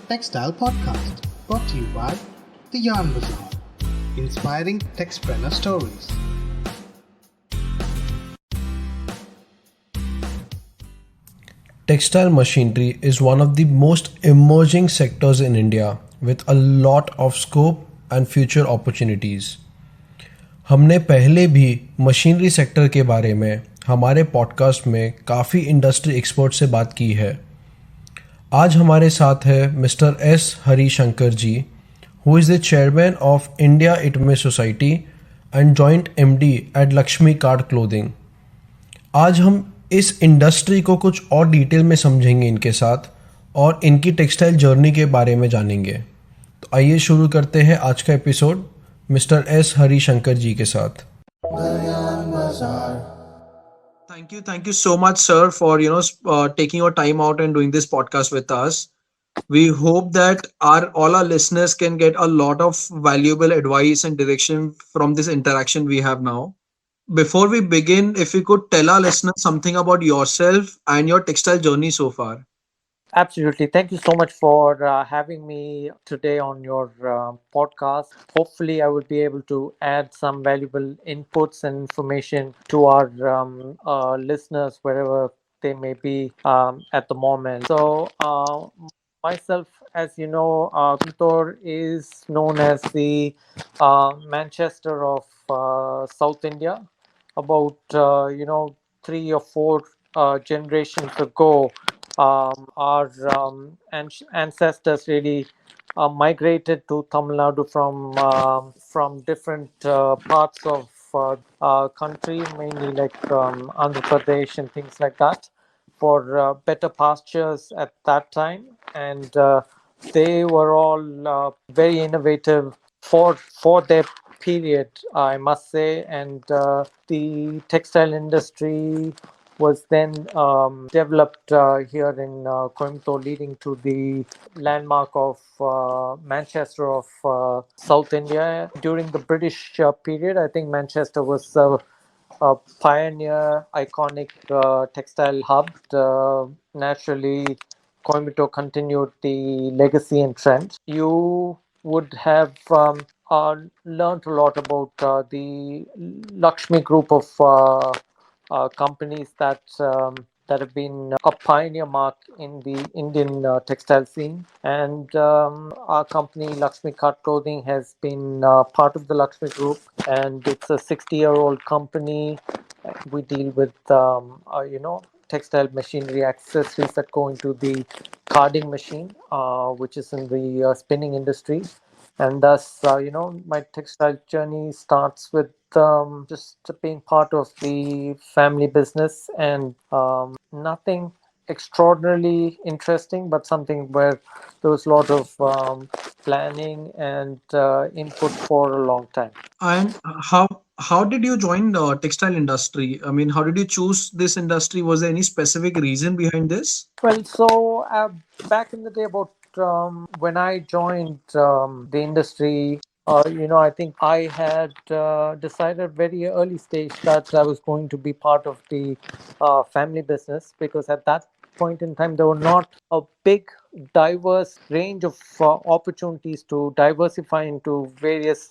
Textile Podcast, brought to you by the Yarn Bazaar, inspiring textpreneur stories. Textile machinery is one of the most emerging sectors in India with a lot of scope and future opportunities. हमने पहले भी machinery sector के बारे में हमारे podcast में काफ़ी industry expert से बात की है. आज हमारे साथ है mister S Hari Shankar ji, who is the chairman of India ITME society and joint MD at Lakshmi card clothing. आज हम इस इंडस्ट्री को कुछ और डिटेल में समझेंगे इनके साथ और इनकी टेक्सटाइल जर्नी के बारे में जानेंगे. तो आइए शुरू करते हैं आज का episode mister S Hari Shankar जी के साथ. Thank you so much, sir, for taking your time out and doing this podcast with us. We hope that all our listeners can get a lot of valuable advice and direction from this interaction we have now. Before we begin, if you could tell our listeners something about yourself and your textile journey so far. Absolutely. Thank you so much for having me today on your podcast. Hopefully, I will be able to add some valuable inputs and information to our listeners wherever they may be at the moment. So, myself, as you know, Pintor is known as the Manchester of South India. About 3 or 4 generations ago, our ancestors really migrated to Tamil Nadu from different parts of country, mainly like Andhra Pradesh and things like that, for better pastures at that time, and they were all very innovative for their period, I must say, and the textile industry was then developed here in Coimbatore, leading to the landmark of Manchester of South India. During the British period, I think Manchester was a pioneer, iconic textile hub. Naturally, Coimbatore continued the legacy and trend. You would have learned a lot about the Lakshmi group of companies that have been a pioneer mark in the Indian textile scene. And our company, Lakshmi Card Clothing, has been part of the Lakshmi Group, and it's a 60-year-old company. We deal with textile machinery accessories that go into the carding machine, which is in the spinning industry. And thus, my textile journey starts with just being part of the family business, and nothing extraordinarily interesting, but something where there was a lot of planning and input for a long time. And how did you join the textile industry? I mean, how did you choose this industry? Was there any specific reason behind this? Well, so back in the day, about when I joined the industry, I think I had decided very early stage that I was going to be part of the family business, because at that point in time there were not a big diverse range of opportunities to diversify into various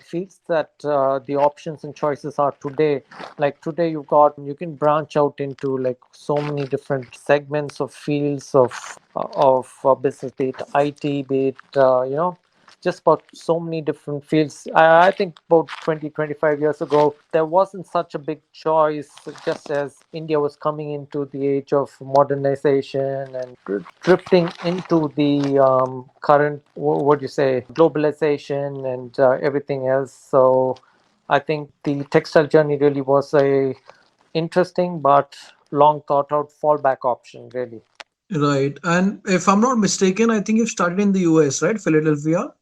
fields that the options and choices are today. Like today, you can branch out into like so many different segments of fields of business, be it IT, be it just about so many different fields. I think about 20-25 years ago, there wasn't such a big choice, just as India was coming into the age of modernization and drifting into the current, what do you say, globalization and everything else. So I think the textile journey really was a interesting but long thought out fallback option, really. Right. And if I'm not mistaken, I think you've started in the US, right? Philadelphia.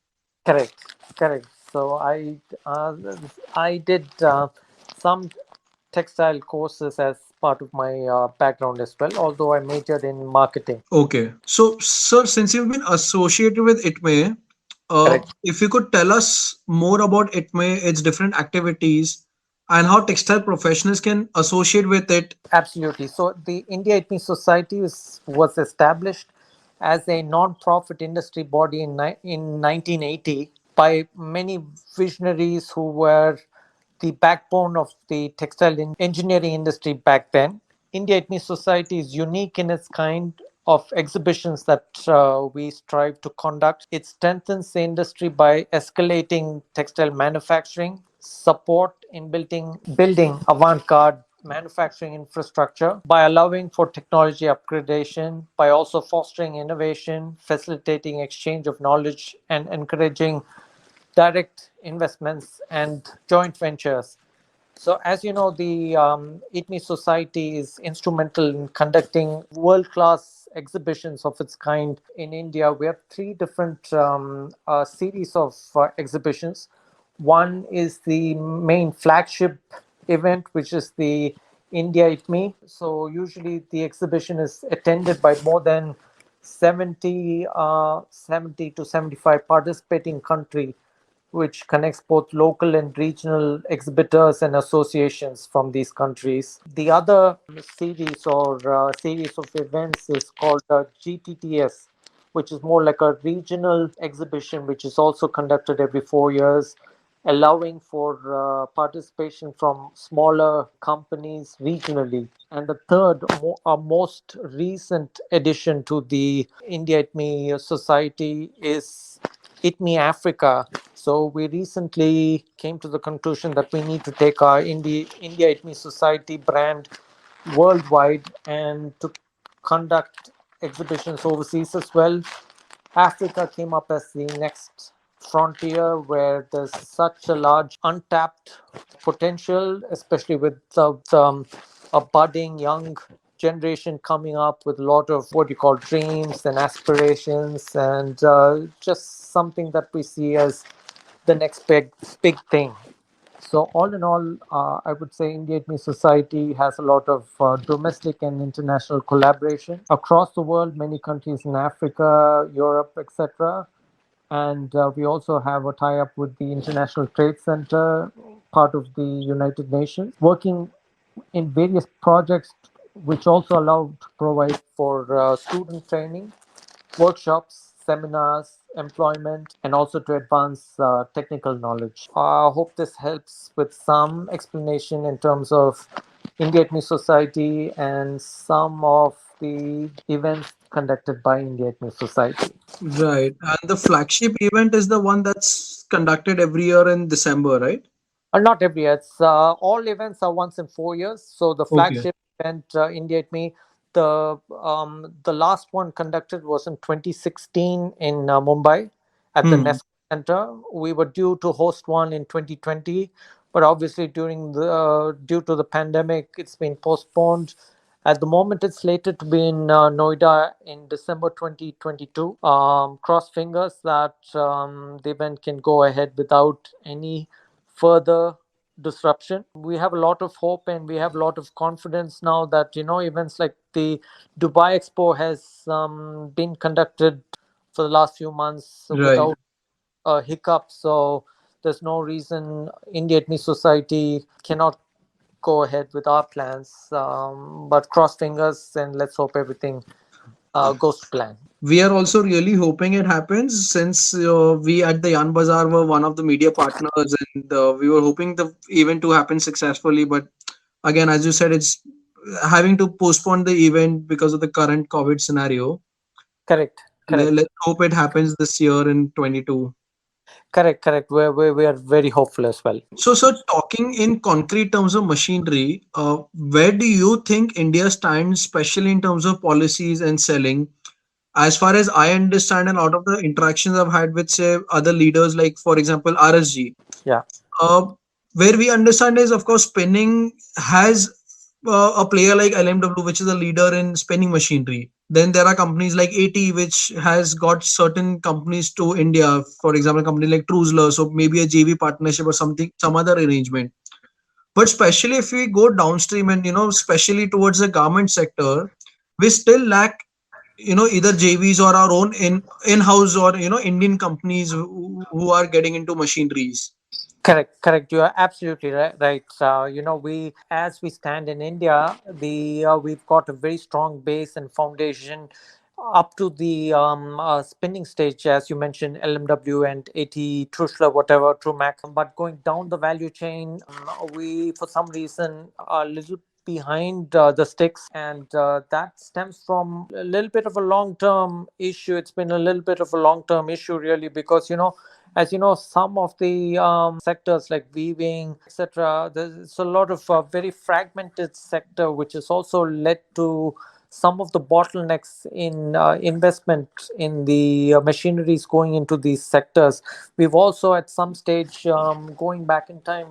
Correct, correct. So I did some textile courses as part of my background as well, although I majored in marketing. Okay. So, sir, since you've been associated with ITME, Correct. if you could tell us more about ITME, its different activities, and how textile professionals can associate with it. Absolutely. So the India ITME Society was established as a non-profit industry body in 1980 by many visionaries who were the backbone of the textile engineering industry back then. India ITME Society is unique in its kind of exhibitions that we strive to conduct. It strengthens the industry by escalating textile manufacturing, support in building avant-garde manufacturing infrastructure, by allowing for technology upgradation, by also fostering innovation, facilitating exchange of knowledge, and encouraging direct investments and joint ventures. So, as you know, the ITME Society is instrumental in conducting world class exhibitions of its kind in India. We have three different series of exhibitions. One is the main flagship event, which is the India ITME. So, usually the exhibition is attended by more than 70 to 75 participating countries, which connects both local and regional exhibitors and associations from these countries. The other series of events is called GTTS, which is more like a regional exhibition, which is also conducted every 4 years, allowing for participation from smaller companies regionally. And the third, most recent addition to the India ITME Society is ITME Africa. So we recently came to the conclusion that we need to take our India ITME Society brand worldwide and to conduct exhibitions overseas as well. Africa came up as the next frontier where there's such a large untapped potential, especially with a budding young generation coming up with a lot of what you call dreams and aspirations, and just something that we see as the next big thing. So all in all, I would say India ITME Society has a lot of domestic and international collaboration across the world, many countries in Africa, Europe, etc. And we also have a tie-up with the International Trade Center, part of the United Nations, working in various projects which also allow to provide for student training, workshops, seminars, employment, and also to advance technical knowledge. I hope this helps with some explanation in terms of India ITME Society and some of the events conducted by India ITME Society. Right. And the flagship event is the one that's conducted every year in December, right? Not every year. It's all events are once in 4 years. So the Okay. flagship event, India ITME, the last one conducted was in 2016 in Mumbai at the Hmm. Nest Center. We were due to host one in 2020, but obviously due to the pandemic, it's been postponed. At the moment, it's slated to be in Noida in December 2022. Cross fingers that the event can go ahead without any further disruption. We have a lot of hope and we have a lot of confidence now that events like the Dubai Expo has been conducted for the last few months Right. without a hiccup. So there's no reason India ITME Society cannot go ahead with our plans. But cross fingers and let's hope everything goes to plan. We are also really hoping it happens since we at the Yan Bazaar were one of the media partners and we were hoping the event to happen successfully. But again, as you said, it's having to postpone the event because of the current COVID scenario. Correct, correct, Let's hope it happens this year in 22. correct. We are very hopeful as well. So, talking in concrete terms of machinery, where do you think India stands, especially in terms of policies and selling? As far as I understand, and out of the interactions I've had with, say, other leaders, like for example, RSG, Yeah. uh, where we understand is, of course, spinning has a player like LMW, which is a leader in spinning machinery. Then there are companies like AT, which has got certain companies to India. For example, a company like Truzler, so maybe a JV partnership or something, some other arrangement. But especially if we go downstream and especially towards the garment sector, we still lack either JVs or our own in-house or Indian companies who are getting into machineries. Correct, correct. You are absolutely right. Right. We, as we stand in India, we've got a very strong base and foundation up to the spinning stage, as you mentioned, LMW and AT Truschler, whatever, Trumac. But going down the value chain, we, for some reason, are a little behind the sticks, and that stems from a little bit of a long-term issue. It's been a little bit of a long-term issue, really, because as you know, some of the sectors like weaving, etc., there's a lot of very fragmented sector, which has also led to some of the bottlenecks in investment in the machineries going into these sectors. We've also, at some stage, going back in time,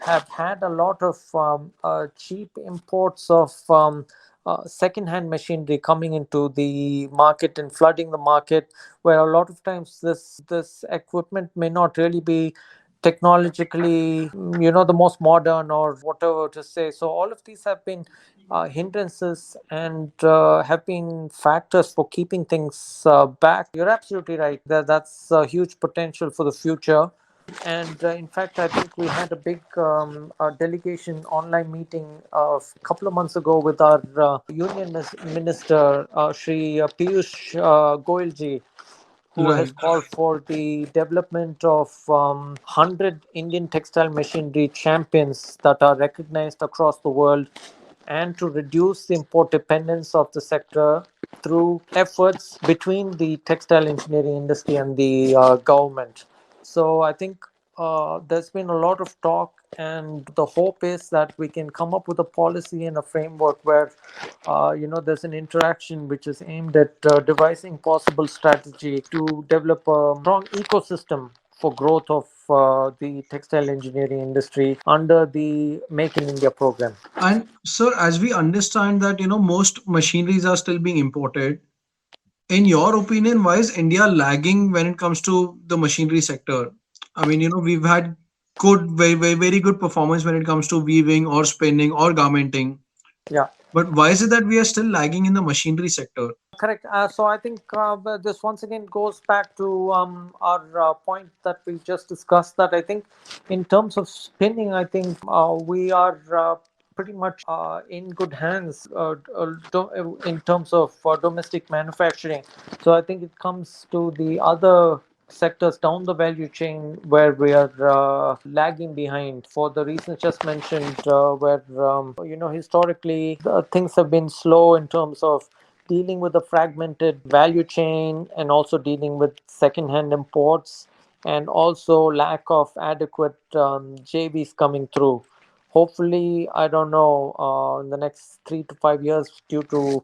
have had a lot of cheap imports of second-hand machinery coming into the market and flooding the market, where a lot of times this equipment may not really be technologically, the most modern or whatever to say. So all of these have been hindrances and have been factors for keeping things back. You're absolutely right. That's a huge potential for the future. And in fact, I think we had a big delegation online meeting a couple of months ago with our Union Minister, Shri Piyush Goyalji, who has Right. called for the development of 100 Indian textile machinery champions that are recognized across the world, and to reduce the import dependence of the sector through efforts between the textile engineering industry and the government. So I think there's been a lot of talk, and the hope is that we can come up with a policy and a framework where, there's an interaction which is aimed at devising possible strategy to develop a strong ecosystem for growth of the textile engineering industry under the Make in India program. And sir, as we understand that most machineries are still being imported. In your opinion, why is India lagging when it comes to the machinery sector? I mean, we've had good, very, very, very good performance when it comes to weaving or spinning or garmenting. Yeah. But why is it that we are still lagging in the machinery sector? Correct. So I think this once again goes back to our point that we just discussed. That I think, in terms of spinning, I think we are pretty much in good hands in terms of domestic manufacturing. So I think it comes to the other sectors down the value chain where we are lagging behind for the reasons just mentioned, where historically things have been slow in terms of dealing with the fragmented value chain, and also dealing with second-hand imports, and also lack of adequate JVs coming through. Hopefully, I don't know, in the next 3 to 5 years, due to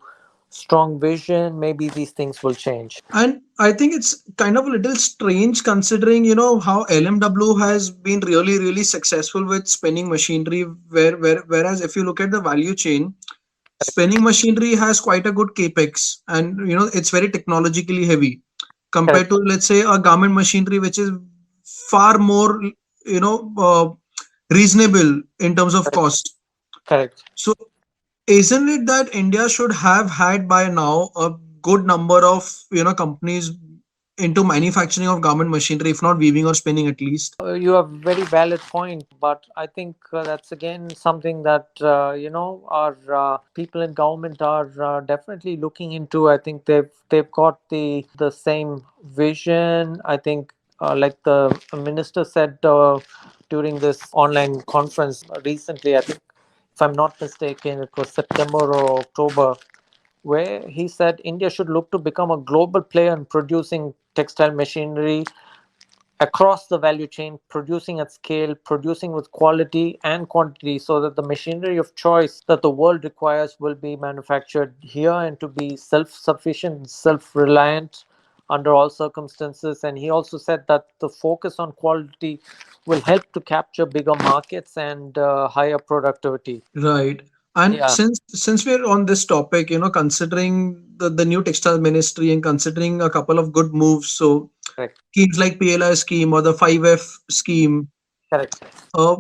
strong vision, maybe these things will change. And I think it's kind of a little strange considering, how LMW has been really, really successful with spinning machinery, whereas if you look at the value chain, spinning machinery has quite a good capex, and it's very technologically heavy compared Correct. to, let's say, a garment machinery, which is far more, you know, uh, reasonable in terms of Correct. cost. Correct. So isn't it that India should have had by now a good number of companies into manufacturing of garment machinery, if not weaving or spinning at least? You have a very valid point, but I think that's again something that our people in government are definitely looking into. I think they've got the same vision. I think, like the minister said during this online conference recently, I think, if I'm not mistaken, it was September or October, where he said India should look to become a global player in producing textile machinery across the value chain, producing at scale, producing with quality and quantity, so that the machinery of choice that the world requires will be manufactured here, and to be self sufficient, self reliant under all circumstances. And he also said that the focus on quality will help to capture bigger markets and higher productivity. Right. And Yeah, since we're on this topic, considering the new textile ministry and considering a couple of good moves, so correct, schemes like PLI scheme or the 5F scheme, correct.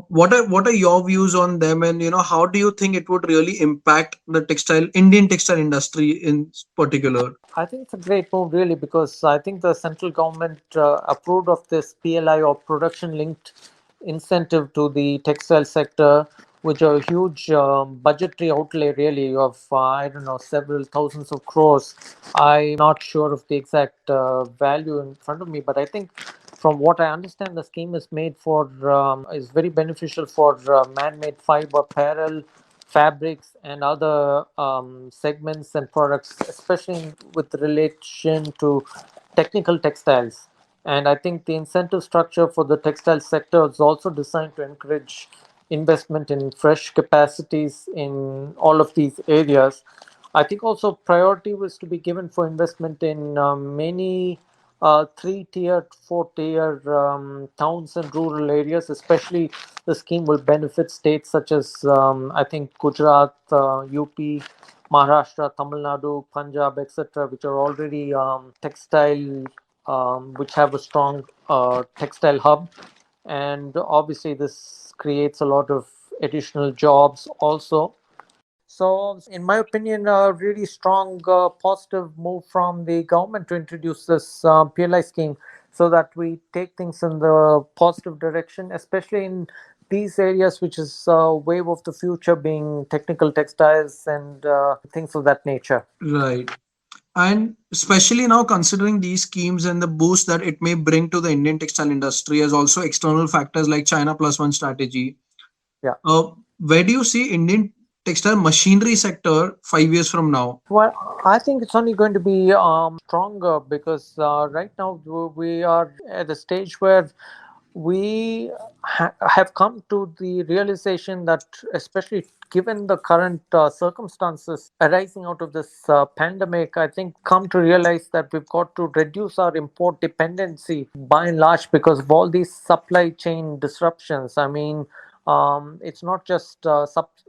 what are your views on them, and how do you think it would really impact the Indian textile industry in particular? I think it's a great move, really, because I think the central government approved of this PLI, or production linked incentive, to the textile sector, which are a huge budgetary outlay, really, of I don't know, several thousands of crores. I'm not sure of the exact value in front of me, but I think from what I understand, the scheme is made for is very beneficial for man-made fiber apparel, fabrics, and other segments and products, especially with relation to technical textiles. And I think the incentive structure for the textile sector is also designed to encourage investment in fresh capacities in all of these areas. I think also priority was to be given for investment in many three-tier, four-tier towns and rural areas. Especially, the scheme will benefit states such as I think Gujarat, UP, Maharashtra, Tamil Nadu, Punjab, etc., which are already textile, which have a strong textile hub, and obviously this creates a lot of additional jobs also. So, in my opinion, a really strong positive move from the government to introduce this PLI scheme so that we take things in the positive direction, especially in these areas, which is wave of the future, being technical textiles and things of that nature. Right. And especially now considering these schemes and the boost that it may bring to the Indian textile industry, as also external factors like China plus one strategy. Yeah. Where do you see Indian textile machinery sector 5 years from now? Well, I think it's only going to be stronger because right now we are at a stage where we have come to the realization that, especially given the current circumstances arising out of this pandemic, I think come to realize that we've got to reduce our import dependency by and large because of all these supply chain disruptions. I mean, it's not just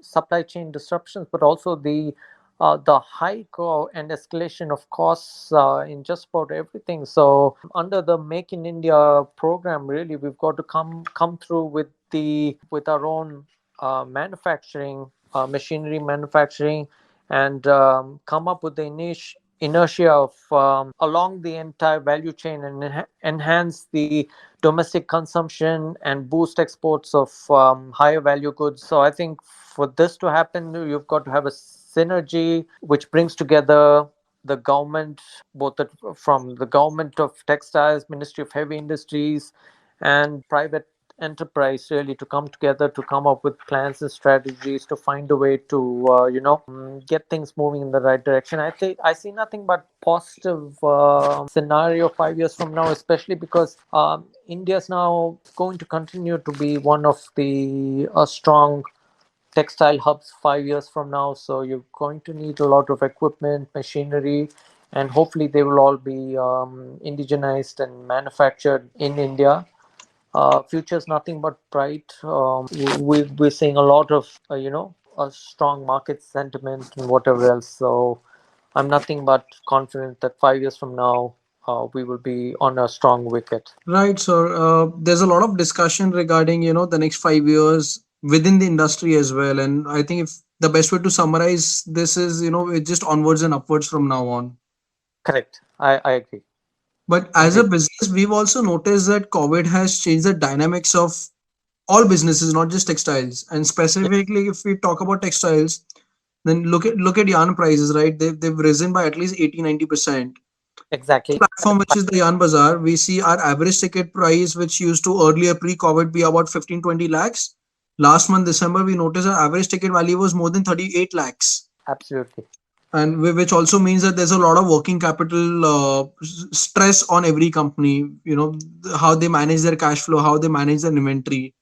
supply chain disruptions, but also the hike and escalation of costs in just about everything. So under the Make in India program, really, we've got to come through with our own manufacturing, machinery manufacturing, and come up with the inertia of along the entire value chain and enhance the domestic consumption and boost exports of higher value goods. So I think for this to happen, you've got to have a synergy which brings together the government, from the government of textiles, Ministry of Heavy Industries, and private enterprise, really, to come together to come up with plans and strategies to find a way to get things moving in the right direction. I think I see nothing but positive scenario 5 years from now, especially because India is now going to continue to be one of the strong textile hubs 5 years from now. So you're going to need a lot of equipment, machinery, and hopefully they will all be indigenized and manufactured in India. Future is nothing but bright. We're seeing a lot of a strong market sentiment and whatever else. So I'm nothing but confident that 5 years from now we will be on a strong wicket. Right, sir. There's a lot of discussion regarding, the next 5 years within the industry as well. And I think if the best way to summarize this is, it's just onwards and upwards from now on. Correct. I agree. But as a business, we've also noticed that COVID has changed the dynamics of all businesses, not just textiles. And specifically, if we talk about textiles, then look at yarn prices, right? They've risen by at least 80-90%. Exactly. Platform which is the Yarn Bazaar, we see our average ticket price, which used to earlier pre-COVID be about 15-20 lakhs. Last month, December, we noticed our average ticket value was more than 38 lakhs. Absolutely. And which also means that there's a lot of working capital stress on every company, how they manage their cash flow, how they manage their inventory.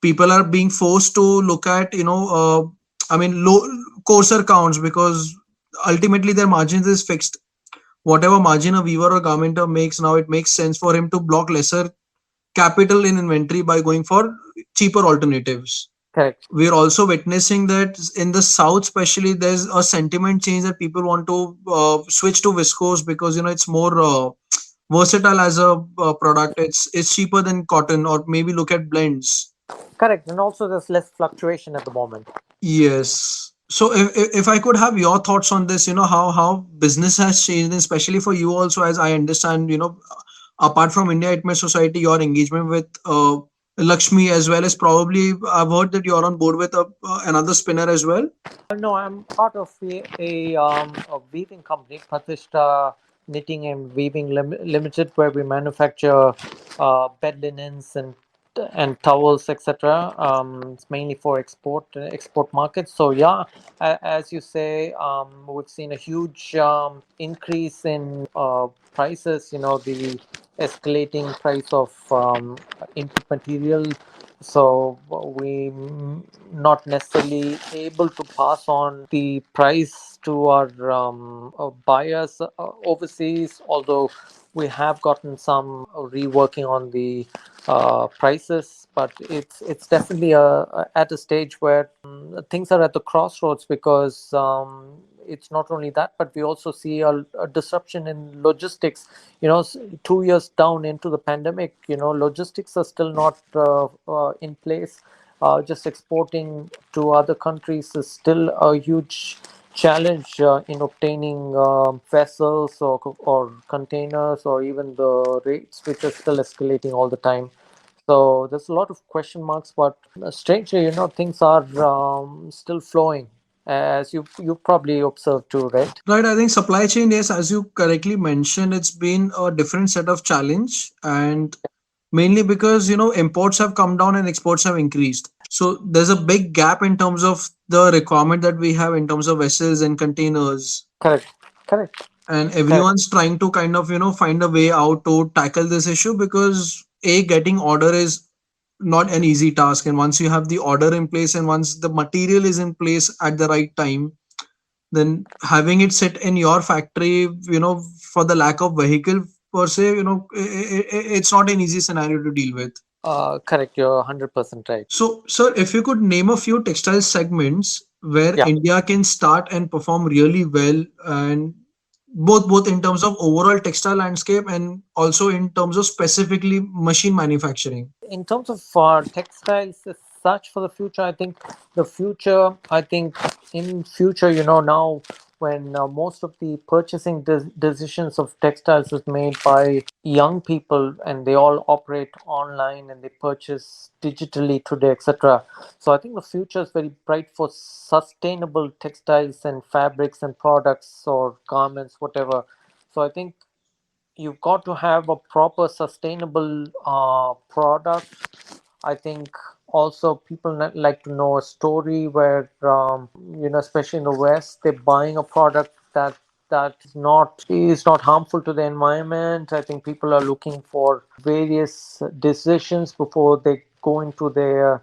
People are being forced to look at, low coarser counts because ultimately their margins is fixed. Whatever margin a weaver or garmenter makes now, it makes sense for him to block lesser capital in inventory by going for cheaper alternatives. Correct. We're also witnessing that in the south, especially, there's a sentiment change that people want to switch to viscose because it's more versatile as a product. It's cheaper than cotton, or maybe look at blends. Correct. And also there's less fluctuation at the moment. Yes. So if I could have your thoughts on this, how business has changed, and especially for you also, as I understand, apart from India ITME Society, your engagement with Lakshmi, as well as probably I've heard that you're on board with another spinner as well. No, I'm part of a weaving company, Pratishta Knitting and Weaving Limited, where we manufacture bed linens and towels, etc. It's mainly for export markets. So yeah, as you say, we've seen a huge increase in prices. You know, the escalating price of input material, so we not necessarily able to pass on the price to our buyers overseas, although we have gotten some reworking on the prices, but it's definitely at a stage where things are at the crossroads, because it's not only that, but we also see a disruption in logistics. You know, 2 years down into the pandemic, you know, logistics are still not in place. Just exporting to other countries is still a huge challenge in obtaining vessels or containers, or even the rates, which are still escalating all the time. So there's a lot of question marks, but strangely, you know, things are still flowing, as you probably observed too, right? Right, I think supply chain, yes, as you correctly mentioned, it's been a different set of challenge, and mainly because imports have come down and exports have increased. So there's a big gap in terms of the requirement that we have in terms of vessels and containers, Correct, correct, and correct. everyone's trying to kind of find a way out to tackle this issue, because a getting order is not an easy task, and once you have the order in place and once the material is in place at the right time, then having it sit in your factory, for the lack of vehicle per se, it's not an easy scenario to deal with. Correct. You're 100% right. So sir, if you could name a few textile segments where Yeah. India can start and perform really well, and both in terms of overall textile landscape and also in terms of specifically machine manufacturing. In terms of textiles as such for the future, I think in future, you know, now when most of the purchasing decisions of textiles is made by young people, and they all operate online and they purchase digitally today, etc. So I think the future is very bright for sustainable textiles and fabrics and products or garments, whatever. So I think you've got to have a proper sustainable product. I think also people like to know a story where you know, especially in the West, they're buying a product that is not harmful to the environment. I think people are looking for various decisions before they go into their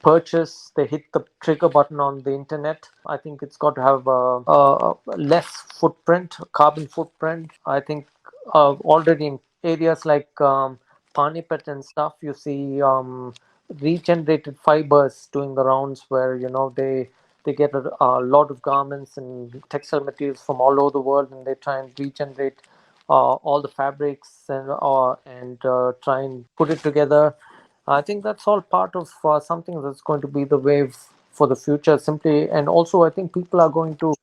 purchase. They hit the trigger button on the internet. I think it's got to have a less footprint, carbon footprint. I think already in areas like Panipat and stuff, you see regenerated fibers doing the rounds, where you know they get a lot of garments and textile materials from all over the world, and they try and regenerate all the fabrics and try and put it together. I think that's all part of something that's going to be the wave for the future. Simply, and also I think people are going to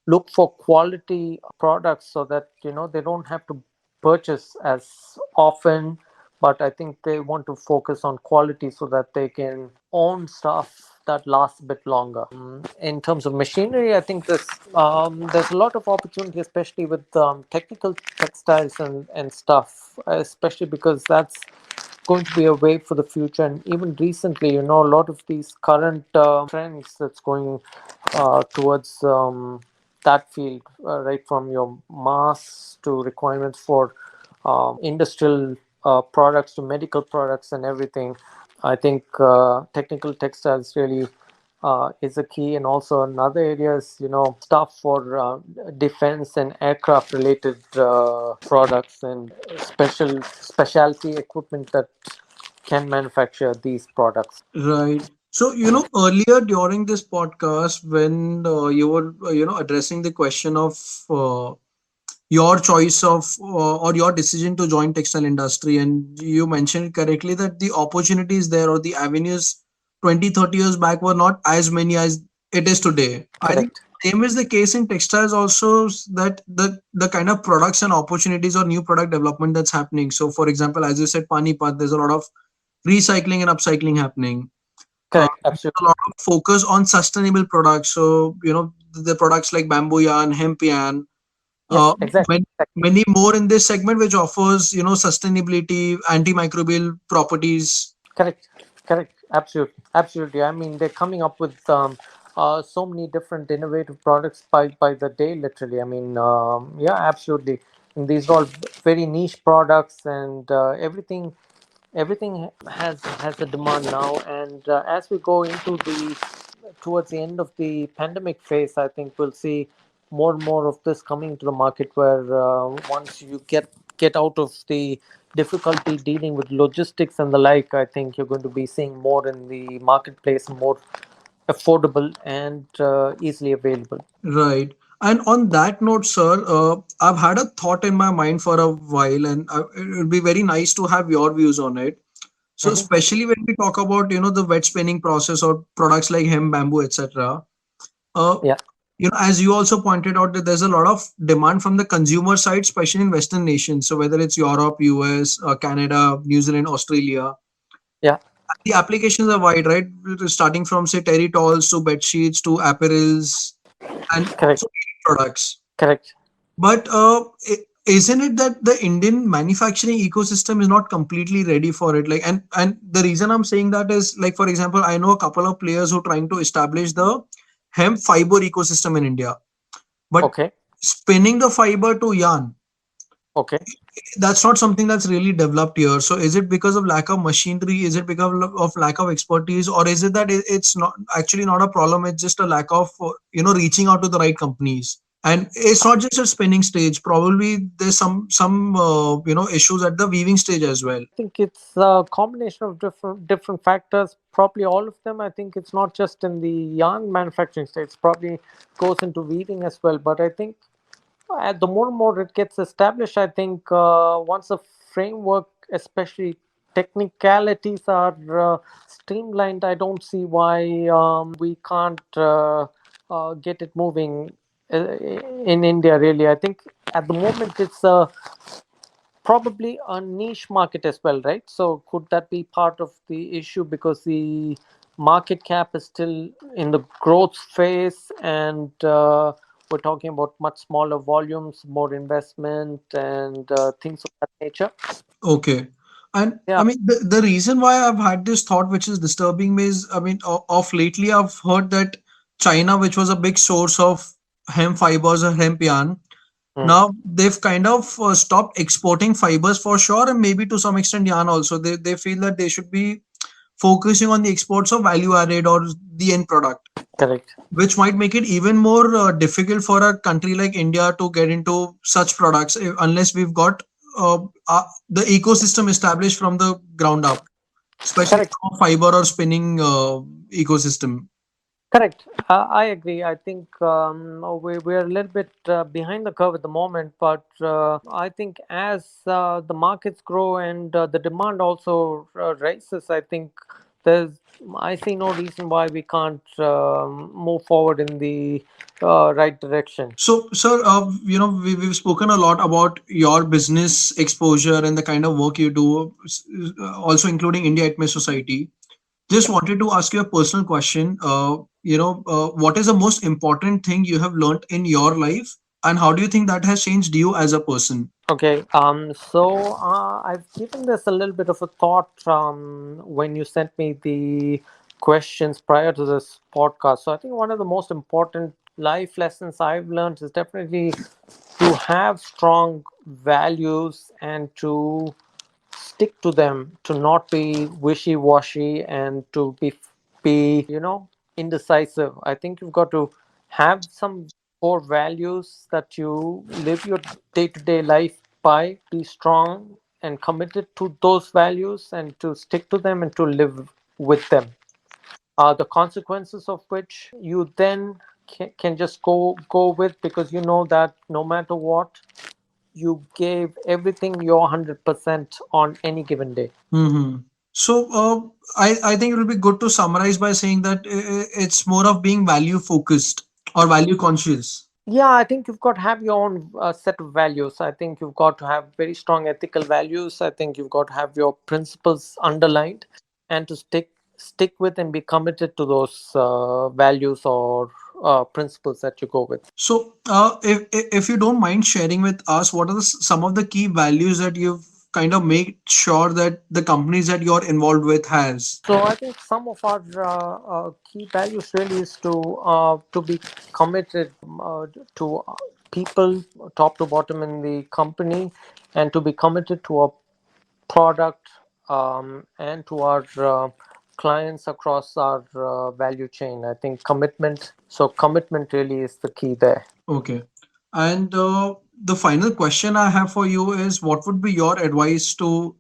look for quality products, so that you know they don't have to purchase as often, but I think they want to focus on quality so that they can own stuff that lasts a bit longer. In terms of machinery, I think there's a lot of opportunity, especially with technical textiles and stuff, especially because that's going to be a wave for the future. And even recently, you know, a lot of these current trends that's going towards that field, right from your mass to requirements for industrial products to medical products and everything. I think technical textiles really is a key, and also another area is, you know, stuff for defense and aircraft related products and specialty equipment that can manufacture these products. Right. So, earlier during this podcast, when you were, addressing the question of your choice of or your decision to join textile industry, and you mentioned correctly that the opportunities there or the avenues 20, 30 years back were not as many as it is today. I think Correct. same is the case in textiles also, that the kind of products and opportunities or new product development that's happening. So for example, as you said, Panipat, there's a lot of recycling and upcycling happening. Correct. A Absolutely. lot of focus on sustainable products. So, the products like bamboo yarn, hemp yarn, Yes. Exactly. many, Exactly. many more in this segment, which offers, sustainability, antimicrobial properties. Correct, correct, absolutely, absolutely. I mean, they're coming up with so many different innovative products by the day, literally. I mean, yeah, absolutely. And these are all very niche products, and everything has a demand now. And as we go into the towards the end of the pandemic phase, I think we'll see more and more of this coming to the market. Where once you get out of the difficulty dealing with logistics and the like, I think you're going to be seeing more in the marketplace, more affordable and easily available. Right. And on that note, sir, I've had a thought in my mind for a while, and it would be very nice to have your views on it. So, Hmm. especially when we talk about, the wet spinning process or products like hemp, bamboo, etc. Uh, Yeah, as you also pointed out, that there's a lot of demand from the consumer side, especially in Western nations. So, whether it's Europe, US, Canada, New Zealand, Australia, yeah, the applications are wide, right? Starting from say terry towels to bed sheets to apparels and correct, also products. correct. But isn't it that the Indian manufacturing ecosystem is not completely ready for it? Like, and the reason I'm saying that is, like, for example, I know a couple of players who are trying to establish the hemp fiber ecosystem in India, but Okay, spinning the fiber to yarn, okay. that's not something that's really developed here. So is it because of lack of machinery? Is it because of lack of expertise, or is it that it's not actually not a problem? It's just a lack of reaching out to the right companies. And it's not just a spinning stage. Probably there's some issues at the weaving stage as well. I think it's a combination of different factors. Probably all of them. I think it's not just in the yarn manufacturing stage. It's probably goes into weaving as well. But I think the more and more it gets established, I think once the framework, especially technicalities, are streamlined, I don't see why we can't get it moving in India. Really, I think at the moment it's probably a niche market as well, right? So could that be part of the issue because the market cap is still in the growth phase, and we're talking about much smaller volumes, more investment, and things of that nature? Okay. And Yeah. I mean, the reason why I've had this thought, which is disturbing me, is I mean, of lately, I've heard that China, which was a big source of hemp fibers or hemp yarn, Mm. now they've kind of stopped exporting fibers for sure, and maybe to some extent yarn also. They feel that they should be focusing on the exports of value added or the end product, Correct. which might make it even more difficult for a country like India to get into such products unless we've got uh, the ecosystem established from the ground up, especially Correct. from a fiber or spinning ecosystem. Correct. I agree. I think we're a little bit behind the curve at the moment, but I think as the markets grow and the demand also rises, I think there's I see no reason why we can't move forward in the right direction. So, sir, we've spoken a lot about your business exposure and the kind of work you do, also including India ITME Society. Just wanted to ask you a personal question. What is the most important thing you have learned in your life, and how do you think that has changed you as a person? Okay. So I've given this a little bit of a thought when you sent me the questions prior to this podcast. So I think one of the most important life lessons I've learned is definitely to have strong values and to stick to them, to not be wishy-washy, and to be indecisive. I think you've got to have some core values that you live your day-to-day life by. Be strong and committed to those values and to stick to them and to live with them, the consequences of which you then can just go with, because you know that no matter what, you gave everything your 100% on any given day. Hmm. So, I think it will be good to summarize by saying that it's more of being value focused or value conscious. Yeah, I think you've got to have your own set of values. I think you've got to have very strong ethical values. I think you've got to have your principles underlined, and to stick with and be committed to those values or principles that you go with. So, if you don't mind sharing with us, what are some of the key values that you've kind of made sure that the companies that you're involved with has? So I think some of our key values really is to be committed to people top to bottom in the company, and to be committed to a product, and to our clients across our value chain. I think commitment. So commitment really is the key there. Okay. And the final question I have for you is, what would be your advice to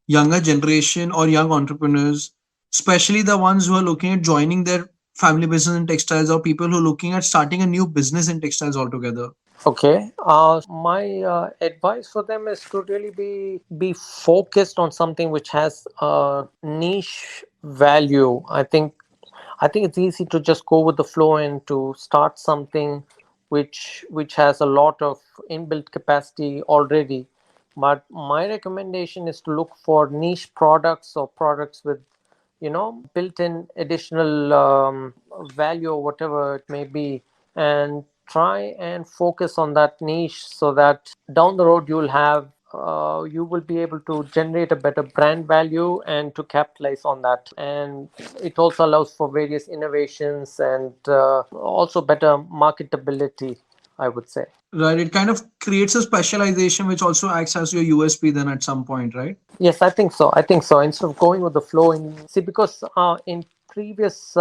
younger generation or young entrepreneurs, especially the ones who are looking at joining their family business in textiles, or people who are looking at starting a new business in textiles altogether? Okay. My advice for them is to really be focused on something which has a niche value. I think it's easy to just go with the flow and to start something which has a lot of inbuilt capacity already. But my recommendation is to look for niche products or products with built-in additional value or whatever it may be, and try and focus on that niche, so that down the road you will be able to generate a better brand value and to capitalize on that. And it also allows for various innovations and also better marketability, I would say. Right. It kind of creates a specialization which also acts as your USP then at some point, right? Yes, I think so. I think so. Instead of going with the flow, because in previous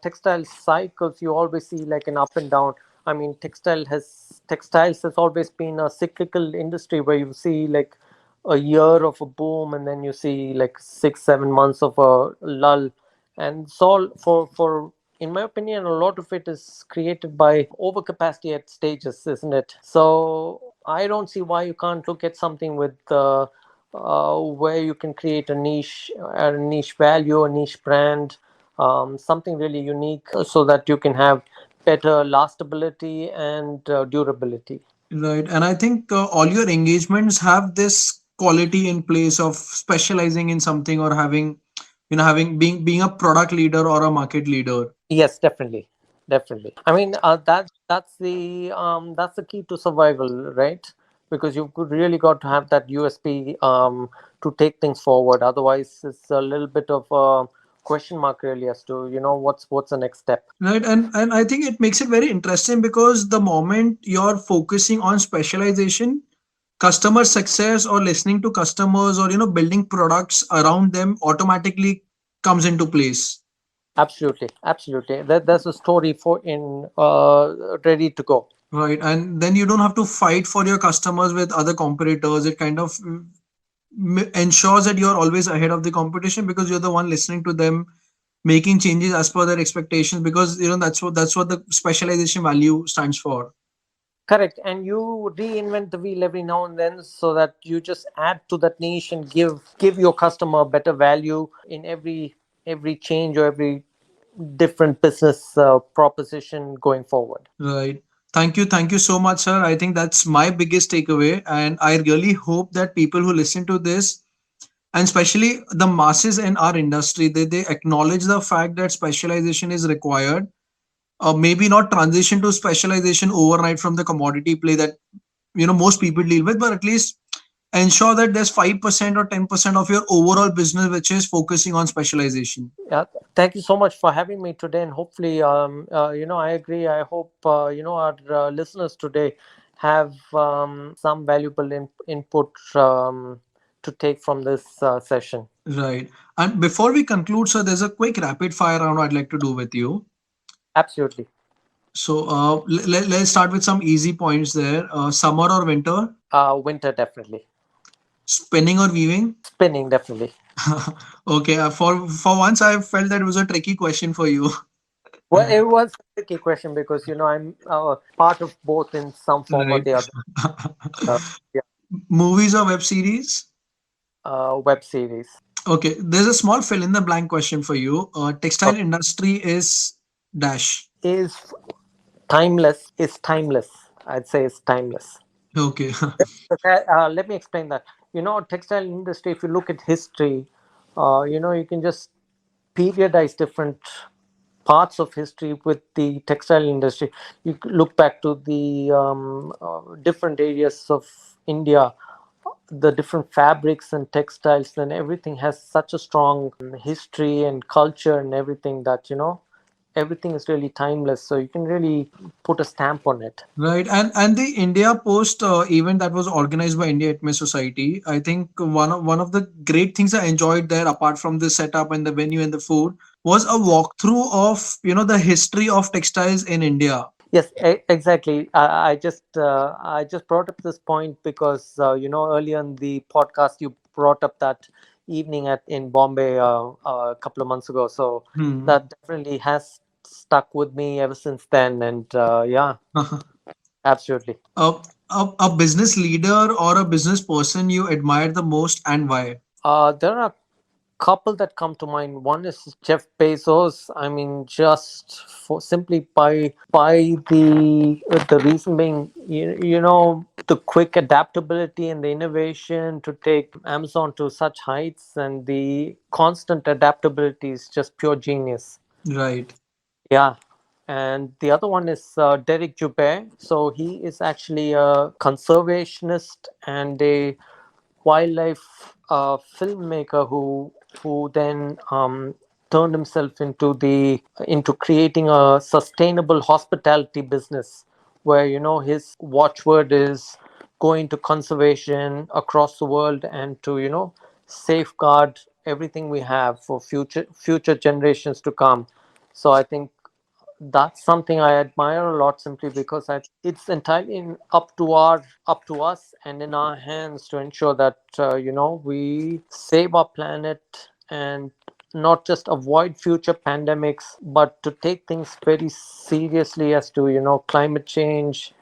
textile cycles, you always see like an up and down. I mean, textiles has always been a cyclical industry where you see like a year of a boom, and then you see like 6 7 months of a lull, and it's all for in my opinion, a lot of it is created by overcapacity at stages, isn't it? So I don't see why you can't look at something with where you can create a niche value, a niche brand, something really unique, so that you can have better lastability and durability. Right. And I think all your engagements have this quality in place of specializing in something, or having, having being a product leader or a market leader. Yes, definitely, definitely. I mean, that's the key to survival, right? Because you've really got to have that USP to take things forward. Otherwise, it's a little bit of a question mark really as to what's the next step. Right. And I think it makes it very interesting, because the moment you're focusing on specialization, customer success or listening to customers, or building products around them automatically comes into place. Absolutely, absolutely. That's a story for in ready to go. Right. And then you don't have to fight for your customers with other competitors. It kind of ensures that you're always ahead of the competition, because you're the one listening to them, making changes as per their expectations, because that's what the specialization value stands for. Correct, and you reinvent the wheel every now and then, so that you just add to that niche and give your customer better value in every change or every different business proposition going forward. Right. Thank you so much, sir. I think that's my biggest takeaway, and I really hope that people who listen to this, and especially the masses in our industry, they acknowledge the fact that specialization is required. Maybe not transition to specialization overnight from the commodity play that most people deal with, but at least ensure that there's 5% or 10% of your overall business which is focusing on specialization. Yeah, thank you so much for having me today, and hopefully, I agree. I hope our listeners today have some valuable input to take from this session. Right. And before we conclude, sir, there's a quick rapid fire round I'd like to do with you. Absolutely. So let's start with some easy points there. Summer or winter? Winter, definitely. Spinning or weaving? Spinning, definitely. Okay. For once, I felt that it was a tricky question for you. Well, it was a tricky question because I'm part of both in some form or Right. the other. Uh, yeah, Movies or web series? web series Okay. There's a small fill in the blank question for you. Textile okay. industry is dash. Is timeless is timeless. I'd say it's timeless. Okay. Okay, let me explain that. Textile industry, if you look at history, you can just periodize different parts of history with the textile industry. You look back to the different areas of India, the different fabrics and textiles, and everything has such a strong history and culture and everything that, everything is really timeless. So you can really put a stamp on it. Right, and the India Post event that was organized by India ITME Society, I think one of the great things I enjoyed there, apart from the setup and the venue and the food, was a walkthrough of the history of textiles in India. Yes, exactly. I just brought up this point because earlier in the podcast you brought up that evening at in Bombay a couple of months ago. So Hmm. that definitely has stuck with me ever since then. And yeah, absolutely. a, a business leader or a business person you admire the most, and why? There are couple that come to mind. One is Jeff Bezos. I mean, just for simply by the reason being, the quick adaptability and the innovation to take Amazon to such heights, and the constant adaptability is just pure genius. Right. Yeah. And the other one is Derek Joubert. So he is actually a conservationist and a wildlife filmmaker who then turned himself into creating a sustainable hospitality business, where his watchword is go into conservation across the world and to safeguard everything we have for future generations to come. So I think that's something I admire a lot, simply because it's entirely up to us and in our hands to ensure that we save our planet and not just avoid future pandemics, but to take things very seriously as to climate change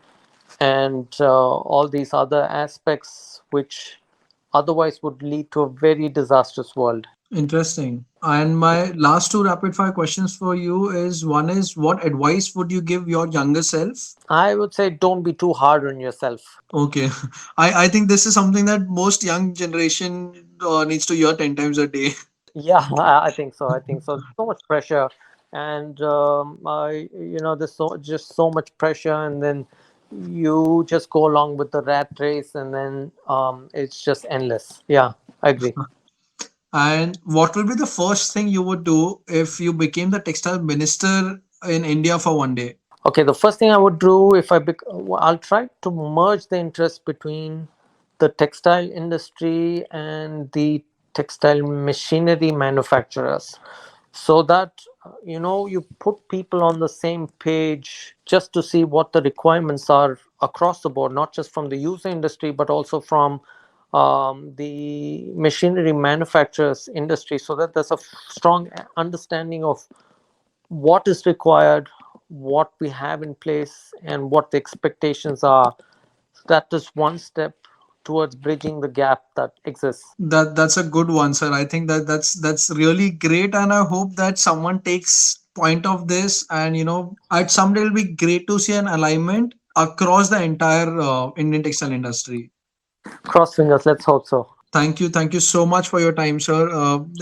and all these other aspects which otherwise would lead to a very disastrous world. Interesting. And my last two rapid fire questions for you is, one is, what advice would you give your younger self? I would say don't be too hard on yourself. Okay. I think this is something that most young generation needs to hear 10 times a day. Yeah, I think so. I think so. So much pressure, and there's just so much pressure, and then you just go along with the rat race, and then it's just endless. Yeah, I agree. And what will be the first thing you would do if you became the textile minister in India for one day? Okay, the first thing I would do if I'll try to merge the interest between the textile industry and the textile machinery manufacturers, so that you put people on the same page just to see what the requirements are across the board, not just from the user industry but also from the machinery manufacturers industry, so that there's a strong understanding of what is required, what we have in place, and what the expectations are. That is one step towards bridging the gap that exists. That's a good one, sir. I think that's really great, and I hope that someone takes point of this. And at someday it'll be great to see an alignment across the entire Indian textile industry. Cross fingers, let's hope so. Thank you so much for your time, sir.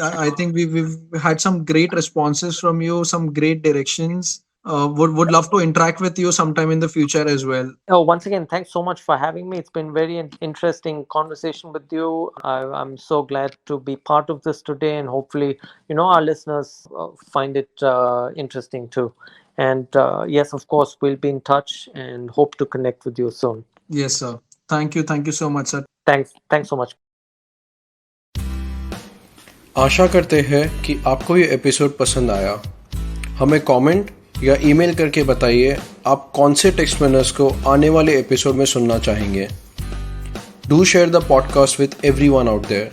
I think we've had some great responses from you, some great directions. Would love to interact with you sometime in the future as well. Oh, once again, thanks so much for having me. It's been very interesting conversation with you. I'm so glad to be part of this today, and hopefully, our listeners find it interesting too. And yes, of course, we'll be in touch and hope to connect with you soon. Yes, sir. Thank you so much, sir. Thanks so much. आशा करते हैं कि आपको ये episode पसंद आया। हमें comment या email करके बताइए आप कौन से टेक्सप्लेनर्स को आने वाले एपिसोड में सुनना चाहेंगे। Do share the podcast with everyone out there.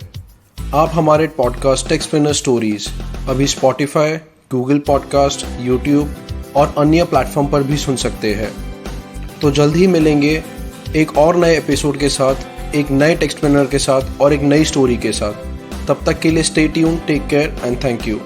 आप हमारे पॉडकास्ट टेक्सप्लेनर स्टोरीज अभी स्पॉटिफाई, गूगल पॉडकास्ट, यूट्यूब और अन्य प्लेटफॉर्म पर भी सुन सकते हैं। तो जल्द ही मिलेंगे एक और नए एपिसोड के साथ, एक नए टेक्सप्लेनर के साथ और एक नई स्टोरी के साथ। तब तक के लिए stay tuned, take care and thank you.